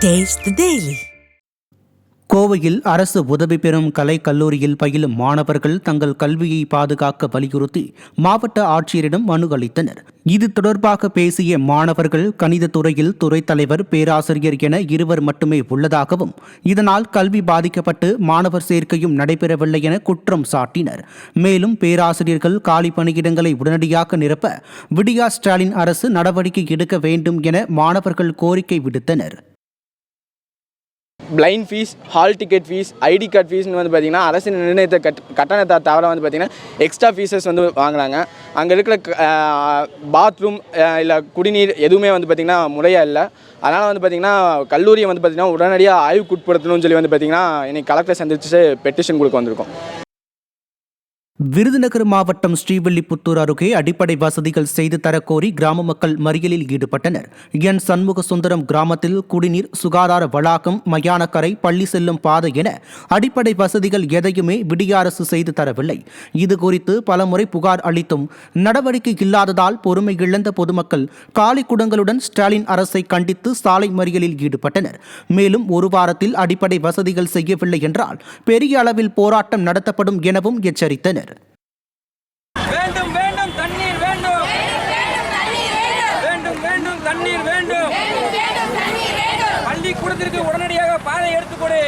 Taste the Daily. கோவையில் அரசு உதவி பெறும் கலை கல்லூரியில் பயிலும் மாணவர்கள் தங்கள் கல்வியை பாதுகாக்க வலியுறுத்தி மாவட்ட ஆட்சியரிடம் மனு அளித்தனர். இது தொடர்பாக பேசிய மாணவர்கள், கணித துறையில் துறைத் தலைவர், பேராசிரியர் என இருவர் மட்டுமே உள்ளதாகவும், இதனால் கல்வி பாதிக்கப்பட்டு மாணவர் சேர்க்கையும் நடைபெறவில்லை என குற்றம் சாட்டினர். மேலும் பேராசிரியர்கள் காலி பணியிடங்களை உடனடியாக நிரப்ப விடியா ஸ்டாலின் அரசு நடவடிக்கை எடுக்க வேண்டும் என மாணவர்கள் கோரிக்கை விடுத்தனர். Blind fees, hall ticket fees, ID card ஃபீஸ்னு வந்து பார்த்திங்கன்னா அரசு நிர்ணயித்த கட்டணத்தை தவிர வந்து பார்த்திங்கன்னா எக்ஸ்ட்ரா ஃபீஸஸ் வந்து வாங்குறாங்க. அங்கே இருக்கிற பாத்ரூம் இல்லை குடிநீர் எதுவுமே வந்து பார்த்திங்கன்னா முறையாக இல்லை. அதனால் வந்து பார்த்திங்கன்னா கல்லூரியை வந்து பார்த்திங்கன்னா உடனடியாக ஆய்வுக்குட்படுத்தணும்னு சொல்லி வந்து பார்த்திங்கன்னா இன்றைக்கி கலெக்டரை சந்திச்சு பெட்டிஷன் கொடுக்க வந்திருக்கோம். விருதுநகர் மாவட்டம் ஸ்ரீவில்லிபுத்தூர் அருகே அடிப்படை வசதிகள் செய்து தரக்கோரி கிராம மக்கள் மறியலில் ஈடுபட்டனர். என் சண்முக சுந்தரம் கிராமத்தில் குடிநீர், சுகாதார வளாகம், மயானக்கரை, பள்ளி செல்லும் பாதை என அடிப்படை வசதிகள் எதையுமே விடிய அரசு செய்து தரவில்லை. இதுகுறித்து பலமுறை புகார் அளித்தும் நடவடிக்கை இல்லாததால் பொறுமை இழந்த பொதுமக்கள் காலி குடங்களுடன் ஸ்டாலின் அரசை கண்டித்து சாலை மறியலில் ஈடுபட்டனர். மேலும் ஒரு வாரத்தில் அடிப்படை வசதிகள் செய்யவில்லை என்றால் பெரிய அளவில் போராட்டம் நடத்தப்படும் எனவும் எச்சரித்தனர். வேண்டும் வேண்டும் தண்ணீர் வேண்டும், வேண்டும் வேண்டும் தண்ணீர் வேண்டும், பள்ளிக்கூடத்திற்கு உடனடியாக பாதை எடுத்துக் கொடு.